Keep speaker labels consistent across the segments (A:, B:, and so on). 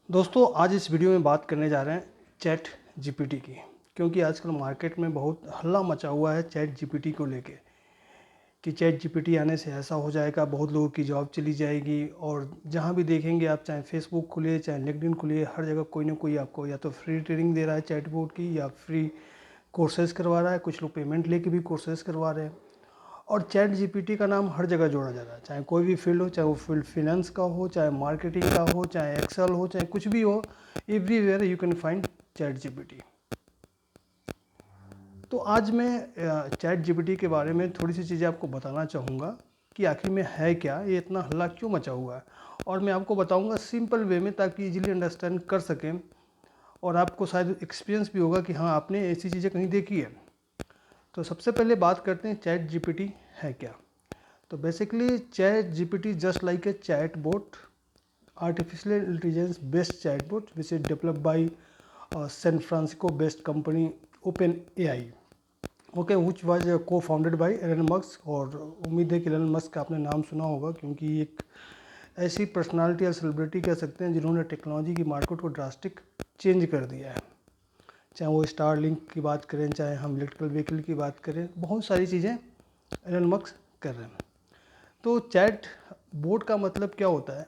A: दोस्तों आज इस वीडियो में बात करने जा रहे हैं चैट जीपीटी की। क्योंकि आजकल मार्केट में बहुत हल्ला मचा हुआ है चैट जीपीटी को लेके कि चैट जीपीटी आने से ऐसा हो जाएगा, बहुत लोगों की जॉब चली जाएगी। और जहां भी देखेंगे आप, चाहे फेसबुक खुलिए चाहे लिंक्डइन खुलिए, हर जगह कोई ना कोई आपको या तो फ्री ट्रेनिंग दे रहा है चैट बोट की या फ्री कोर्सेज करवा रहा है। कुछ लोग पेमेंट लेके भी कोर्सेज करवा रहे हैं। और चैट जीपीटी का नाम हर जगह जोड़ा जा रहा है, चाहे कोई भी फील्ड हो, चाहे वो फील्ड फिनेंस का हो, चाहे मार्केटिंग का हो, चाहे एक्सेल हो, चाहे कुछ भी हो, everywhere you can find chat GPT. तो आज मैं चैट जीपीटी के बारे में थोड़ी सी चीज़ें आपको बताना चाहूँगा कि आखिर में है क्या, ये इतना हल्ला क्यों मचा हुआ है। और मैं आपको बताऊँगा सिंपल वे में, ताकि इजीली अंडरस्टैंड कर सकें और आपको शायद एक्सपीरियंस भी होगा कि हाँ आपने ऐसी चीज़ें कहीं देखी है। तो सबसे पहले बात करते हैं चैट जीपीटी है क्या। तो basically chat GPT just like a chat bot, artificial intelligence based chatbot which is developed by San Francisco based company OpenAI, okay, which was co-founded by Elon Musk. और उम्मीद है कि एलन मस्क का आपने नाम सुना होगा, क्योंकि एक ऐसी पर्सनालिटी या सेलिब्रिटी कह सकते हैं जिन्होंने टेक्नोलॉजी की मार्केट को ड्रास्टिक चेंज कर दिया है। चाहे वो स्टारलिंक की बात करें, चाहे हम इलेक्ट्रिकल व्हीकल की बात करें, बहुत सारी चीज़ें एलन मस्क कर रहे हैं। तो चैट बोट का मतलब क्या होता है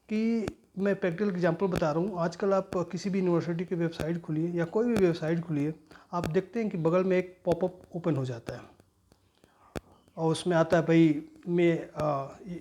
A: कि मैं प्रैक्टिकल एग्जांपल बता रहा हूँ। आजकल आप किसी भी यूनिवर्सिटी की वेबसाइट खुलिए या कोई भी वेबसाइट खुलिए, आप देखते हैं कि बगल में एक पॉपअप ओपन हो जाता है और उसमें आता है भाई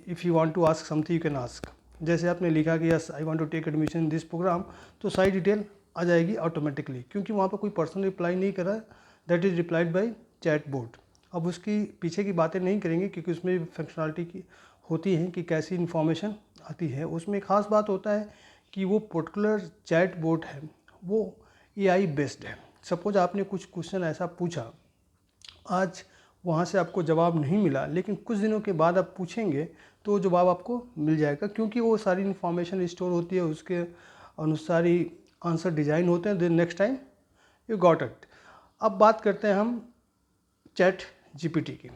A: if you want to ask something you can ask. जैसे आपने लिखा कि yes I want to take admission in this programme, तो सारी डिटेल आ जाएगी ऑटोमेटिकली, क्योंकि वहाँ पर कोई पर्सन रिप्लाई नहीं कर रहा है, that is replied by chat bot. अब उसकी पीछे की बातें नहीं करेंगे, क्योंकि उसमें फंक्शनलिटी की होती है कि कैसी इन्फॉर्मेशन आती है। उसमें खास बात होता है कि वो पर्टिकुलर चैट बोट है वो एआई बेस्ड है। सपोज आपने कुछ क्वेश्चन ऐसा पूछा, आज वहाँ से आपको जवाब नहीं मिला, लेकिन कुछ दिनों के बाद आप पूछेंगे तो वो जवाब आपको मिल जाएगा, क्योंकि वो सारी इन्फॉर्मेशन स्टोर होती है, उसके अनुसार ही आंसर डिज़ाइन होते हैं। Then next time you got it. अब बात करते हैं हम चैट जीपीटी की।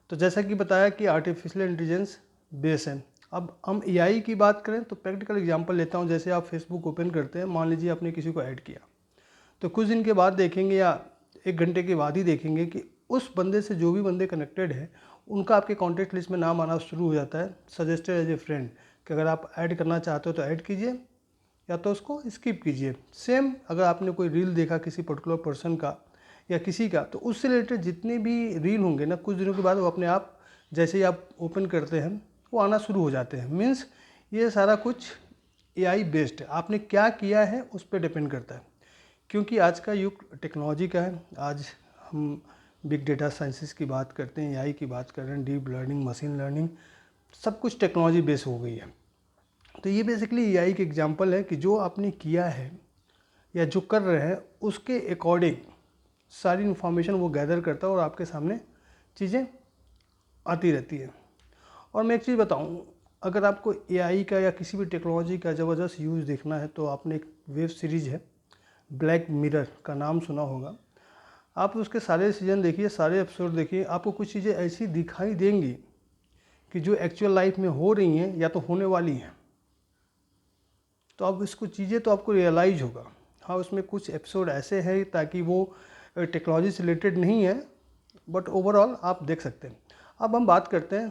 A: तो जैसा कि बताया कि आर्टिफिशियल इंटेलिजेंस बेस है। अब हम एआई की बात करें तो प्रैक्टिकल एग्जांपल लेता हूं। जैसे आप फेसबुक ओपन करते हैं, मान लीजिए आपने किसी को ऐड किया, तो कुछ दिन के बाद देखेंगे या एक घंटे के बाद ही देखेंगे कि उस बंदे से जो भी बंदे कनेक्टेड है उनका आपके कॉन्टैक्ट लिस्ट में नाम आना शुरू हो जाता है, सजेस्टेड एज ए फ्रेंड, कि अगर आप ऐड करना चाहते हो तो ऐड कीजिए या तो उसको स्किप कीजिए। सेम अगर आपने कोई रील देखा किसी पर्टिकुलर पर्सन का या किसी का, तो उससे रिलेटेड जितने भी रील होंगे ना, कुछ दिनों के बाद वो अपने आप जैसे ही आप ओपन करते हैं वो आना शुरू हो जाते हैं। मीन्स ये सारा कुछ एआई बेस्ड है। आपने क्या किया है उस पर डिपेंड करता है, क्योंकि आज का युग टेक्नोलॉजी का है। आज हम बिग डेटा साइंसेस की बात करते हैं, एआई की बात कर रहे हैं, डीप लर्निंग, मशीन लर्निंग, सब कुछ टेक्नोलॉजी बेस हो गई है। तो ये बेसिकली एआई की एग्जांपल है कि जो आपने किया है या जो कर रहे हैं उसके अकॉर्डिंग सारी इन्फॉर्मेशन वो गैदर करता है और आपके सामने चीज़ें आती रहती है। और मैं एक चीज़ बताऊं, अगर आपको एआई का या किसी भी टेक्नोलॉजी का ज़बरदस्त यूज़ देखना है तो आपने एक वेब सीरीज़ है ब्लैक मिरर का नाम सुना होगा। आप उसके सारे सीजन देखिए, सारे एपिसोड देखिए, आपको कुछ चीज़ें ऐसी दिखाई देंगी कि जो एक्चुअल लाइफ में हो रही हैं या तो होने वाली हैं। तो अब इसको चीज़ें तो आपको रियलाइज़ होगा। हाँ, उसमें कुछ एपिसोड ऐसे हैं ताकि वो टेक्नोलॉजी से रिलेटेड नहीं है, बट ओवरऑल आप देख सकते हैं। अब हम बात करते हैं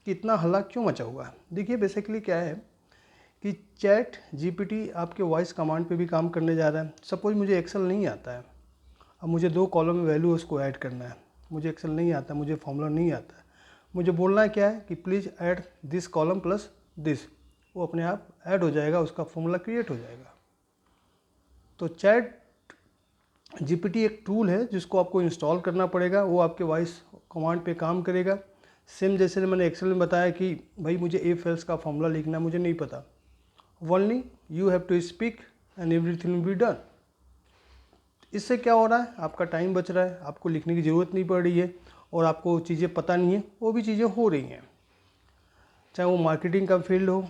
A: कि इतना हल्ला क्यों मचा हुआ है। देखिए बेसिकली क्या है कि चैट जीपीटी आपके वॉइस कमांड पे भी काम करने जा रहा है। सपोज मुझे एक्सेल नहीं आता है, अब मुझे 2 कॉलम में वैल्यू उसको ऐड करना है, मुझे एक्सेल नहीं आता, मुझे फॉर्मूला नहीं आता है, मुझे बोलना है क्या है कि please add this column plus this, वो अपने आप ऐड हो जाएगा, उसका फॉर्मूला क्रिएट हो जाएगा। तो चैट जीपीटी एक टूल है जिसको आपको इंस्टॉल करना पड़ेगा, वो आपके वॉइस कमांड पे काम करेगा। सेम जैसे मैंने एक्सेल में बताया कि भाई मुझे इफ एल्स का फॉर्मूला लिखना मुझे नहीं पता, only you have to speak and everything will be done. इससे क्या हो रहा है, आपका टाइम बच रहा है, आपको लिखने की ज़रूरत नहीं पड़ रही है, और आपको चीज़ें पता नहीं है वो भी चीज़ें हो रही हैं। चाहे वो मार्केटिंग का फील्ड हो,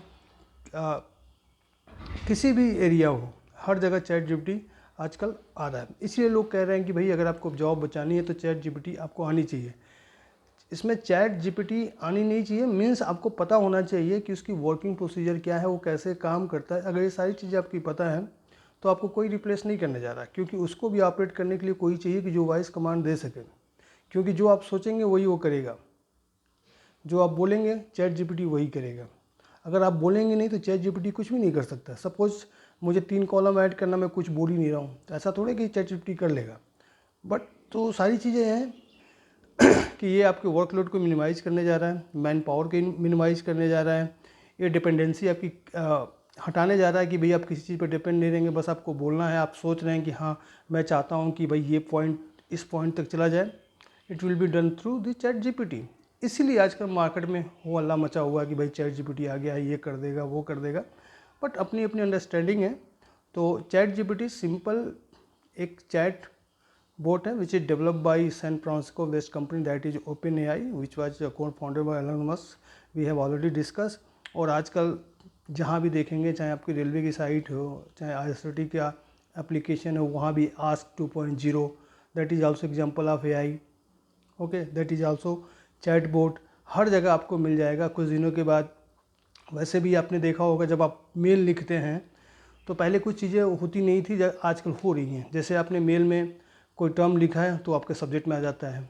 A: किसी भी एरिया हो, हर जगह चैट जीपीटी आजकल आ रहा है। इसलिए लोग कह रहे हैं कि भाई अगर आपको जॉब बचानी है तो चैट जीपीटी आपको आनी चाहिए। इसमें चैट जीपीटी आनी नहीं चाहिए, मीन्स आपको पता होना चाहिए कि उसकी वर्किंग प्रोसीजर क्या है, वो कैसे काम करता है। अगर ये सारी चीज़ें आपकी पता है तो आपको कोई रिप्लेस नहीं करने जा रहा, क्योंकि उसको भी ऑपरेट करने के लिए कोई चाहिए कि जो वॉइस कमांड दे सके, क्योंकि जो आप सोचेंगे वही वो करेगा, जो आप बोलेंगे चैट जीपीटी वही करेगा। अगर आप बोलेंगे नहीं तो चैट जीपीटी कुछ भी नहीं कर सकता। सपोज मुझे 3 कॉलम ऐड करना, मैं कुछ बोल ही नहीं रहा हूँ, तो ऐसा थोड़े कि चैट जीपीटी कर लेगा। बट तो सारी चीज़ें हैं कि ये आपके वर्कलोड को मिनिमाइज़ करने जा रहा है, मैन पावर को मिनिमाइज़ करने जा रहा है, ये डिपेंडेंसी आपकी हटाने जा रहा है कि भाई आप किसी चीज़ पर डिपेंड नहीं रहेंगे, बस आपको बोलना है। आप सोच रहे हैं कि हाँ मैं चाहता हूँ कि भाई ये पॉइंट इस पॉइंट तक चला जाए, it will be done through the chat GPT. इसीलिए आजकल मार्केट में वो हल्ला मचा हुआ है कि भाई चैट जीपीटी आ गया है, ये कर देगा वो कर देगा। बट अपनी अपनी अंडरस्टैंडिंग है। तो चैट जीपीटी सिंपल एक चैट bot है which is developed by San Francisco based company that is OpenAI which was co-founded by Elon Musk, we have already discussed। और आजकल जहाँ भी देखेंगे, चाहे आपकी रेलवे की साइट हो, चाहे IRCTC का एप्लीकेशन हो, वहाँ भी ask 2.0 that is also example of AI। Okay, that is also chatbot, हर जगह आपको मिल जाएगा कुछ दिनों के बाद। वैसे भी आपने देखा होगा जब आप मेल लिखते हैं तो पहले कुछ चीज़ें होती नहीं थी, आजकल हो रही हैं। जैसे आपने मेल में कोई टर्म लिखा है तो आपके सब्जेक्ट में आ जाता है।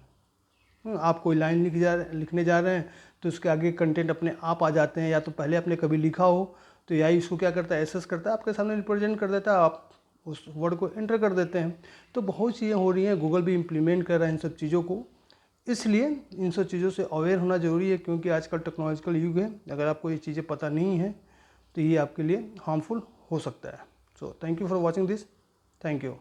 A: आप कोई लाइन लिखने जा रहे हैं तो उसके आगे कंटेंट अपने आप आ जाते हैं, या तो पहले आपने कभी लिखा हो तो एआई इसको क्या करता है, एसेस करता है, आपके सामने रिप्रेजेंट कर देता है, आप उस वर्ड को एंटर कर देते हैं। तो बहुत चीज़ें हो रही हैं, गूगल भी इम्प्लीमेंट कर रहा है इन सब चीज़ों को। इसलिए इन सब चीज़ों से अवेयर होना ज़रूरी है, क्योंकि आजकल टेक्नोलॉजिकल युग है। अगर आपको ये चीज़ें पता नहीं है तो ये आपके लिए हार्मफुल हो सकता है। So thank you for watching this. Thank you.